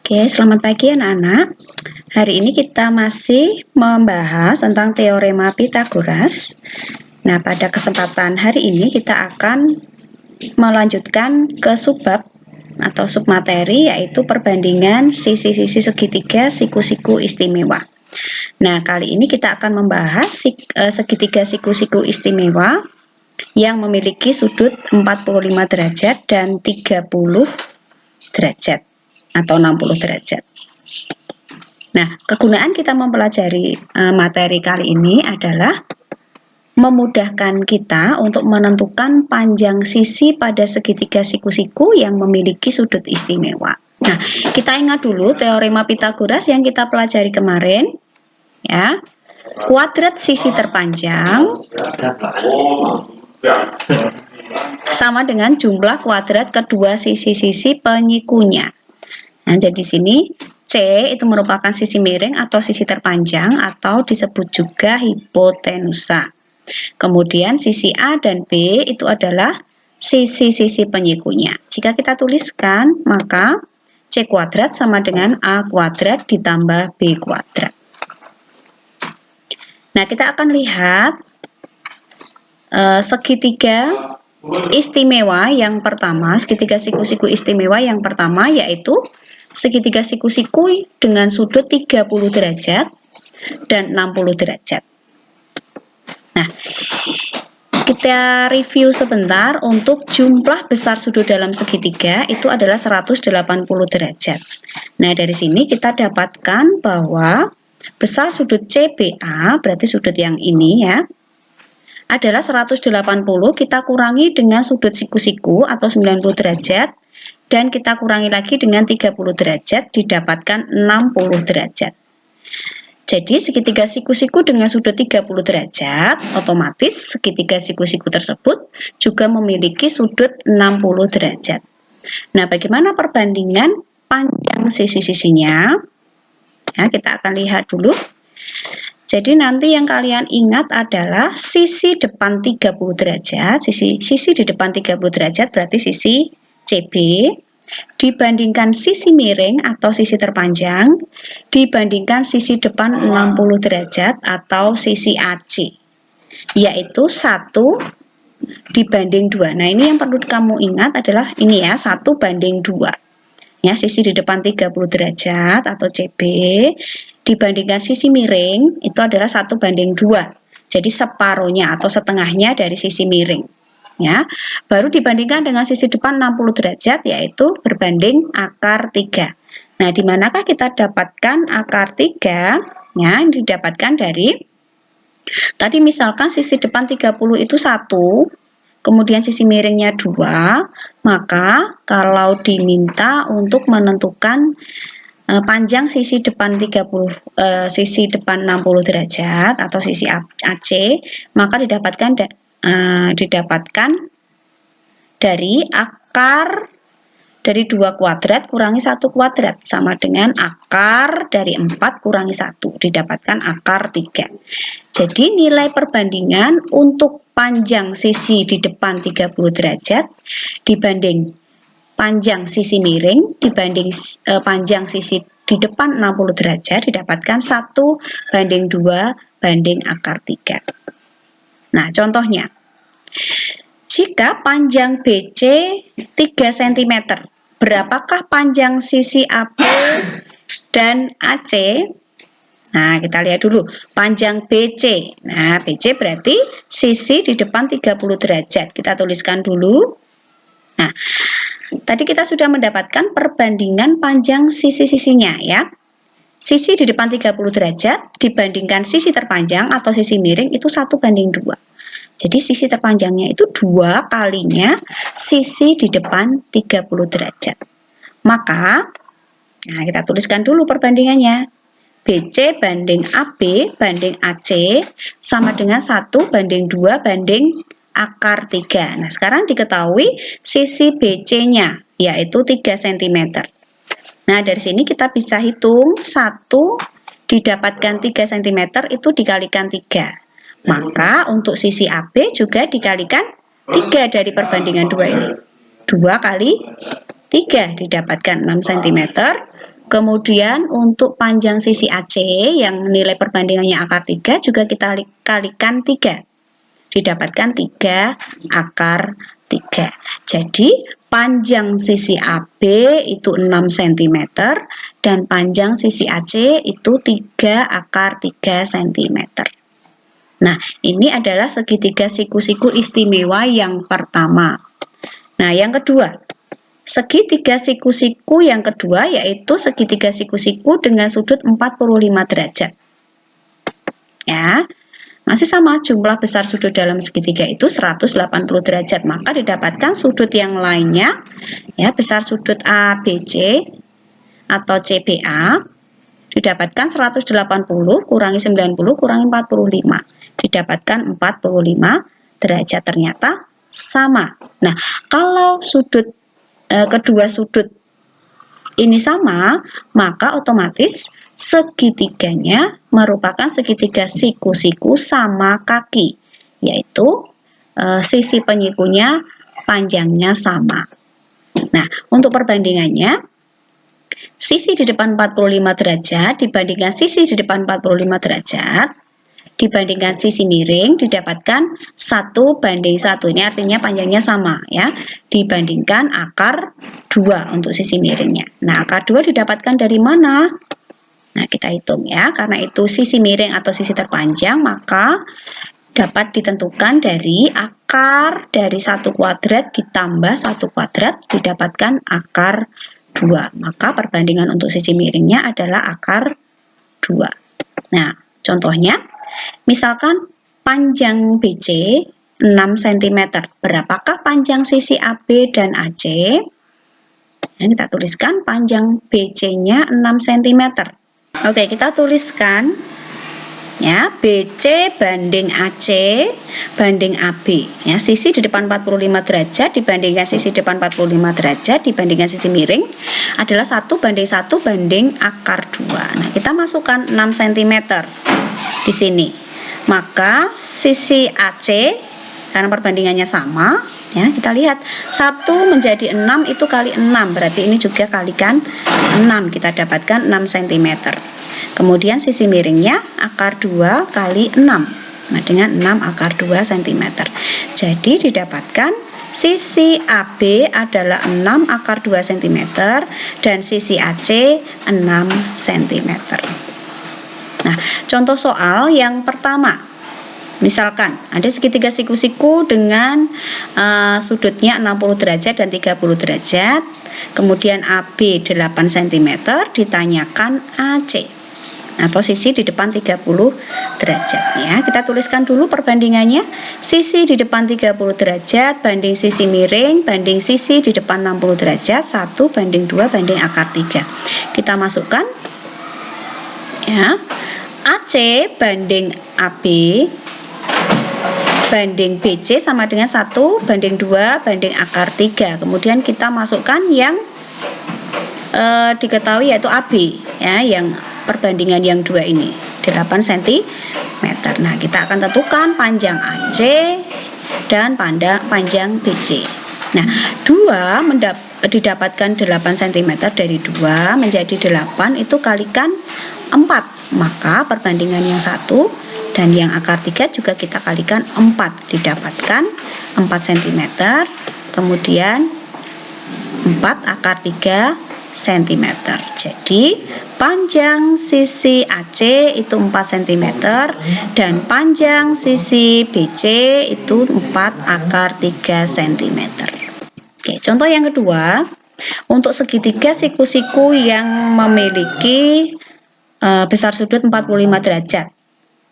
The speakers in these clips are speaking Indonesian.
Oke, selamat pagi anak-anak. Hari ini kita masih membahas tentang teorema Pythagoras. Nah, pada kesempatan hari ini kita akan melanjutkan ke subbab atau submateri, yaitu perbandingan sisi-sisi segitiga siku-siku istimewa. Nah, kali ini kita akan membahas segitiga siku-siku istimewa yang memiliki sudut 45 derajat dan 30 derajat atau 60 derajat. Nah, kegunaan kita mempelajari materi kali ini adalah memudahkan kita untuk menentukan panjang sisi pada segitiga siku-siku yang memiliki sudut istimewa. Nah, kita ingat dulu teorema Pythagoras yang kita pelajari kemarin, ya. Kuadrat sisi terpanjang sama dengan jumlah kuadrat kedua sisi-sisi penyikunya. Nah, jadi sini C itu merupakan sisi miring atau sisi terpanjang atau disebut juga hipotenusa. Kemudian sisi A dan B itu adalah sisi-sisi penyikunya. Jika kita tuliskan, maka C kuadrat sama dengan A kuadrat ditambah B kuadrat. Nah, kita akan lihat segitiga istimewa yang pertama, segitiga siku-siku istimewa yang pertama yaitu segitiga siku-siku dengan sudut 30 derajat dan 60 derajat. Nah, kita review sebentar. Untuk jumlah besar sudut dalam segitiga itu adalah 180 derajat. Nah, dari sini kita dapatkan bahwa besar sudut CBA, berarti sudut yang ini ya, adalah 180, kita kurangi dengan sudut siku-siku atau 90 derajat, dan kita kurangi lagi dengan 30 derajat, didapatkan 60 derajat. Jadi segitiga siku-siku dengan sudut 30 derajat, otomatis segitiga siku-siku tersebut juga memiliki sudut 60 derajat. Nah, bagaimana perbandingan panjang sisi-sisinya? Ya, kita akan lihat dulu. Jadi nanti yang kalian ingat adalah sisi depan 30 derajat, sisi di depan 30 derajat berarti sisi CB, dibandingkan sisi miring atau sisi terpanjang, dibandingkan sisi depan 60 derajat atau sisi AC, yaitu 1 dibanding 2. Nah, ini yang perlu kamu ingat adalah ini ya, 1 banding 2. Ya, sisi di depan 30 derajat atau CB dibandingkan sisi miring itu adalah 1 banding 2. Jadi separuhnya atau setengahnya dari sisi miring. Ya, baru dibandingkan dengan sisi depan 60 derajat yaitu berbanding akar 3. Nah, di manakah kita dapatkan akar 3? Ya, didapatkan dari tadi misalkan sisi depan 30 itu 1, kemudian sisi miringnya 2, maka kalau diminta untuk menentukan panjang sisi depan 60 derajat atau sisi AC, maka didapatkan dari akar dari 2 kuadrat kurangi 1 kuadrat sama dengan akar dari 4 kurangi 1, didapatkan akar 3. Jadi nilai perbandingan untuk panjang sisi di depan 30 derajat dibanding panjang sisi miring dibanding panjang sisi di depan 60 derajat didapatkan 1 banding 2 banding akar 3. Nah, contohnya, jika panjang BC 3 cm, berapakah panjang sisi AP dan AC? Nah, kita lihat dulu panjang BC. Nah, BC berarti sisi di depan 30 derajat. Kita tuliskan dulu. Nah, tadi kita sudah mendapatkan perbandingan panjang sisi-sisinya ya. Sisi di depan 30 derajat dibandingkan sisi terpanjang atau sisi miring itu 1 banding 2. Jadi sisi terpanjangnya itu 2 kalinya sisi di depan 30 derajat. Maka, nah kita tuliskan dulu perbandingannya. BC banding AB banding AC sama dengan 1 banding 2 banding akar 3. Nah, sekarang diketahui sisi BC-nya yaitu 3 cm. Nah, dari sini kita bisa hitung 1 didapatkan 3 cm itu dikalikan 3. Maka untuk sisi AB juga dikalikan 3 dari perbandingan 2 ini. 2 kali 3 didapatkan 6 cm. Kemudian untuk panjang sisi AC yang nilai perbandingannya akar 3 juga kita kalikan 3. Didapatkan 3 akar 3. Jadi panjang sisi AB itu 6 cm dan panjang sisi AC itu 3 akar 3 cm. Nah, ini adalah segitiga siku-siku istimewa yang pertama. Nah, yang kedua, segitiga siku-siku yang kedua yaitu segitiga siku-siku dengan sudut 45 derajat. Ya, masih sama, jumlah besar sudut dalam segitiga itu 180 derajat, maka didapatkan sudut yang lainnya, ya, besar sudut ABC atau CBA, didapatkan 180 kurangi 90 kurangi 45, didapatkan 45 derajat, ternyata sama. Nah, kalau sudut kedua sudut ini sama, maka otomatis segitiganya merupakan segitiga siku-siku sama kaki, yaitu sisi penyikunya panjangnya sama. Nah, untuk perbandingannya, sisi di depan 45 derajat dibandingkan sisi di depan 45 derajat dibandingkan sisi miring didapatkan 1:1. Ini artinya panjangnya sama, ya, dibandingkan akar 2 untuk sisi miringnya. Nah, akar 2 didapatkan dari mana? Nah, kita hitung, ya. Karena itu sisi miring atau sisi terpanjang, maka dapat ditentukan dari akar dari 1 kuadrat ditambah 1 kuadrat didapatkan akar 2. Maka perbandingan untuk sisi miringnya adalah akar 2. Nah, contohnya, misalkan panjang BC 6 cm. Berapakah panjang sisi AB dan AC? Nah, kita tuliskan panjang BC-nya 6 cm. Oke, kita tuliskan, ya, BC banding AC banding AB, ya, sisi di depan 45 derajat dibandingkan sisi depan 45 derajat dibandingkan sisi miring adalah 1:1 banding akar 2. Nah, kita masukkan 6 cm di sini, maka sisi AC karena perbandingannya sama, ya, kita lihat 1 menjadi 6 itu kali 6, berarti ini juga kalikan 6, kita dapatkan 6 cm. Kemudian sisi miringnya akar 2 kali 6, nah, dengan 6 akar 2 cm. Jadi didapatkan sisi AB adalah 6 akar 2 cm dan sisi AC 6 cm. Nah, contoh soal yang pertama, misalkan ada segitiga siku-siku dengan sudutnya 60 derajat dan 30 derajat, kemudian AB 8 cm, ditanyakan AC atau sisi di depan 30 derajat, ya. Kita tuliskan dulu perbandingannya. Sisi di depan 30 derajat banding sisi miring banding sisi di depan 60 derajat 1:2 banding akar 3. Kita masukkan, ya, AC banding AB banding BC sama dengan 1:2 banding akar 3. Kemudian kita masukkan yang diketahui yaitu AB, ya, yang perbandingan yang 2 ini 8 cm. Nah, kita akan tentukan panjang AC dan panjang BC. Nah, 2 didapatkan 8 cm dari 2 menjadi 8 itu kalikan 4, maka perbandingan yang 1 dan yang akar 3 juga kita kalikan 4, didapatkan 4 cm, kemudian 4 akar 3 cm. Jadi panjang sisi AC itu 4 cm dan panjang sisi BC itu 4 akar 3 cm. Oke, contoh yang kedua, untuk segitiga siku-siku yang memiliki besar sudut 45 derajat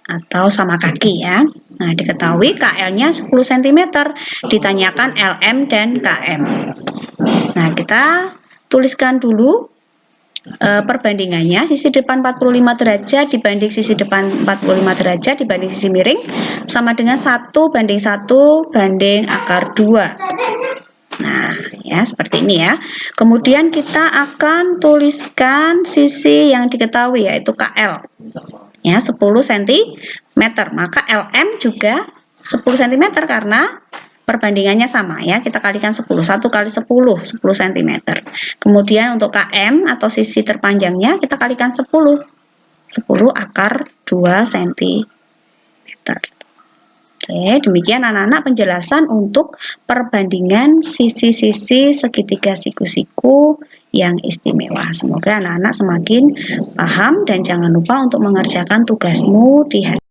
atau sama kaki, ya. Nah, diketahui KL-nya 10 cm, ditanyakan LM dan KM. Nah, kita tuliskan dulu perbandingannya. Sisi depan 45 derajat dibanding sisi depan 45 derajat dibanding sisi miring sama dengan 1:1 banding akar 2. Nah, ya, seperti ini, ya. Kemudian kita akan tuliskan sisi yang diketahui yaitu KL, ya, 10 cm, maka LM juga 10 cm karena perbandingannya sama ya, kita kalikan 10, 1 kali 10 cm. Kemudian untuk KM atau sisi terpanjangnya kita kalikan 10 akar 2 cm. Oke, demikian anak-anak penjelasan untuk perbandingan sisi-sisi segitiga siku-siku yang istimewa. Semoga anak-anak semakin paham dan jangan lupa untuk mengerjakan tugasmu di hari